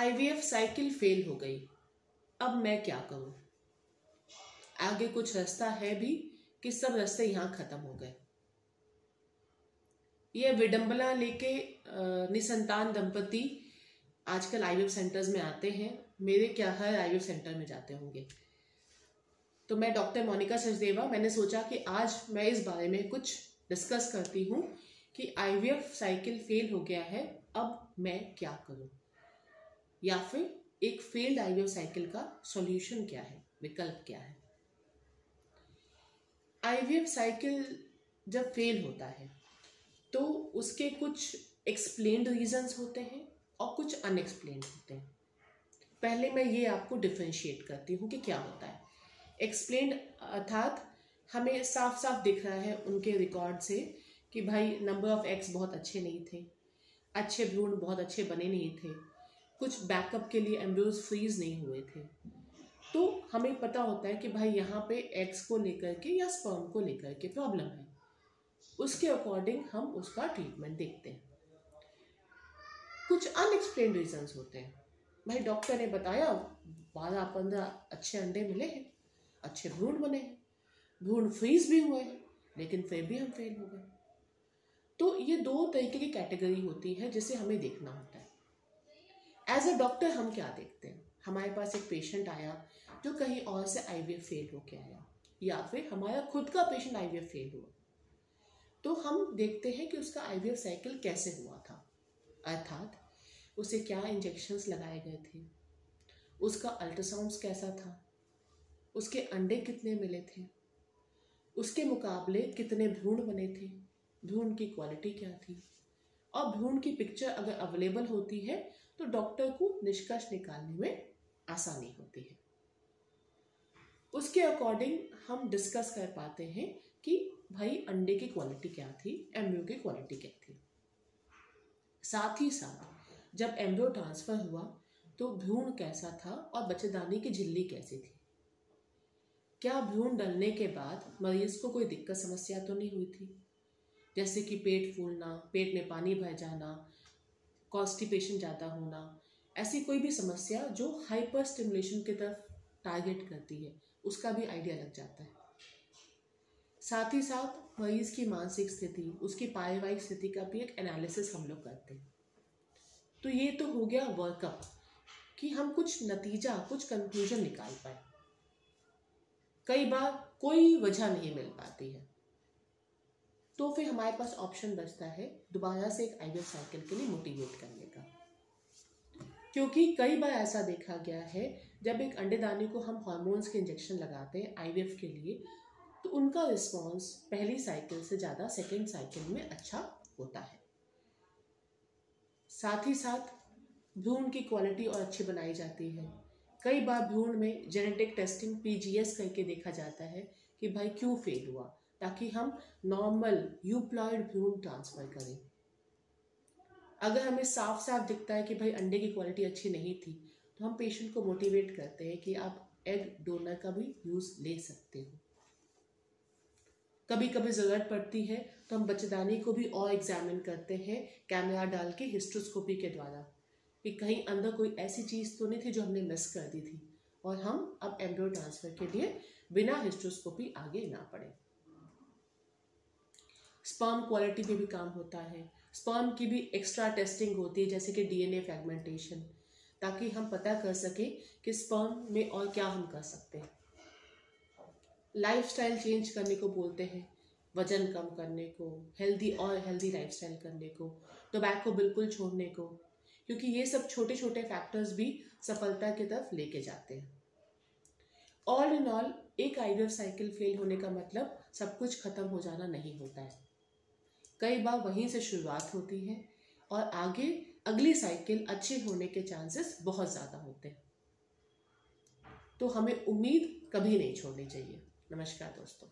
IVF cycle fail हो गई, अब मैं क्या करूं? आगे कुछ रास्ता है भी कि सब रास्ते यहाँ खत्म हो गए? यह विडंबना लेके निसंतान दंपति आजकल आईवीएफ सेंटर्स में आते हैं। मेरे क्या हर आईवीएफ सेंटर में जाते होंगे। तो मैं डॉक्टर मोनिका सचदेवा, मैंने सोचा कि आज मैं इस बारे में कुछ डिस्कस करती हूँ कि आईवीएफ साइकिल फेल हो गया है, अब मैं क्या करूँ, या फिर एक फेल्ड आईवीएफ साइकिल का सॉल्यूशन क्या है, विकल्प क्या है। आईवीएफ साइकिल जब फेल होता है तो उसके कुछ एक्सप्लेन्ड रीजंस होते हैं और कुछ अनएक्सप्लेन्ड होते हैं। पहले मैं ये आपको डिफरेंशिएट करती हूँ कि क्या होता है। एक्सप्लेन्ड अर्थात हमें साफ साफ दिख रहा है उनके रिकॉर्ड से कि भाई नंबर ऑफ एग्स बहुत अच्छे नहीं थे, अच्छे भ्रूण बहुत अच्छे बने नहीं थे, कुछ बैकअप के लिए एम्ब्रियोज फ्रीज नहीं हुए थे। तो हमें पता होता है कि भाई यहाँ पे एग्स को लेकर के या स्पर्म को लेकर के प्रॉब्लम है। उसके अकॉर्डिंग हम उसका ट्रीटमेंट देखते हैं। कुछ अनएक्सप्लेन्ड रीजंस होते हैं। भाई डॉक्टर ने बताया 12-15 अच्छे अंडे मिले हैं, अच्छे भ्रूण बने हैं, भ्रूण फ्रीज भी हुए हैं, लेकिन फिर भी हम फेल हो गए। तो ये दो तरीके की कैटेगरी होती है जिसे हमें देखना होता है। एज अ डॉक्टर हम क्या देखते हैं? हमारे पास एक पेशेंट आया जो कहीं और से आईवीएफ फेल होके आया, या फिर हमारा खुद का पेशेंट आईवीएफ फेल हुआ, तो हम देखते हैं कि उसका आईवीएफ साइकिल कैसे हुआ था। अर्थात उसे क्या इंजेक्शंस लगाए गए थे, उसका अल्ट्रासाउंड्स कैसा था, उसके अंडे कितने मिले थे, उसके मुकाबले कितने भ्रूण बने थे, भ्रूण की क्वालिटी क्या थी, और भ्रूण की पिक्चर अगर अवेलेबल होती है तो डॉक्टर को निष्कर्ष निकालने में आसानी होती है। उसके अकॉर्डिंग हम डिस्कस कर पाते हैं कि भाई अंडे की क्वालिटी क्या थी, एम्ब्रियो की क्वालिटी क्या थी। साथ ही साथ जब एम्ब्रियो ट्रांसफर हुआ तो भ्रूण कैसा था और बच्चेदानी की झिल्ली कैसी थी। क्या भ्रूण डलने के बाद मरीज को कोई दिक्कत समस्या तो नहीं हुई थी, जैसे कि पेट फूलना, पेट में पानी भर जाना, कॉन्स्टिपेशन ज़्यादा होना, ऐसी कोई भी समस्या जो हाइपर स्टिमुलेशन की तरफ टारगेट करती है, उसका भी आइडिया लग जाता है। साथ ही साथ मरीज की मानसिक स्थिति, उसकी पारिवारिक स्थिति का भी एक एनालिसिस हम लोग करते हैं। तो ये तो हो गया वर्कअप कि हम कुछ नतीजा, कुछ कंक्लूजन निकाल पाए। कई बार कोई वजह नहीं मिल पाती है, तो फिर हमारे पास ऑप्शन बचता है दोबारा से एक आईवीएफ साइकिल के लिए मोटिवेट करने का। क्योंकि कई बार ऐसा देखा गया है जब एक अंडेदानी को हम हार्मोन्स के इंजेक्शन लगाते हैं आईवीएफ के लिए, तो उनका रिस्पॉन्स पहली साइकिल से ज़्यादा सेकेंड साइकिल में अच्छा होता है। साथ ही साथ भ्रूण की क्वालिटी और अच्छी बनाई जाती है। कई बार भ्रूण में जेनेटिक टेस्टिंग पीजीएस करके देखा जाता है कि भाई क्यों फेल हुआ, ताकि हम नॉर्मल यूप्लॉइड भ्रूण ट्रांसफर करें। अगर हमें साफ साफ दिखता है कि भाई अंडे की क्वालिटी अच्छी नहीं थी, तो हम पेशेंट को मोटिवेट करते हैं कि आप एग डोनर का भी यूज़ ले सकते हो। कभी कभी ज़रूरत पड़ती है तो हम बच्चेदानी को भी और एग्जामिन करते हैं कैमरा डाल के हिस्ट्रोस्कोपी के द्वारा, कि कहीं अंदर कोई ऐसी चीज़ तो नहीं थी जो हमने मिस कर दी थी, और हम अब एम्ब्रियो ट्रांसफर के लिए बिना हिस्ट्रोस्कोपी आगे ना बढ़े। स्पर्म क्वालिटी पे भी काम होता है। स्पर्म की भी एक्स्ट्रा टेस्टिंग होती है, जैसे कि डीएनए फ्रेगमेंटेशन, ताकि हम पता कर सकें कि स्पर्म में और क्या हम कर सकते हैं। लाइफस्टाइल चेंज करने को बोलते हैं, वजन कम करने को, हेल्दी लाइफस्टाइल करने को, टोबैको बिल्कुल छोड़ने को, क्योंकि ये सब छोटे छोटे फैक्टर्स भी सफलता की तरफ लेके जाते हैं। ऑल इन ऑल एक आईवीएफ साइकिल फेल होने का मतलब सब कुछ खत्म हो जाना नहीं होता है। कई बार वहीं से शुरुआत होती है और आगे अगली साइकिल अच्छे होने के चांसेस बहुत ज़्यादा होते हैं। तो हमें उम्मीद कभी नहीं छोड़नी चाहिए। नमस्कार दोस्तों।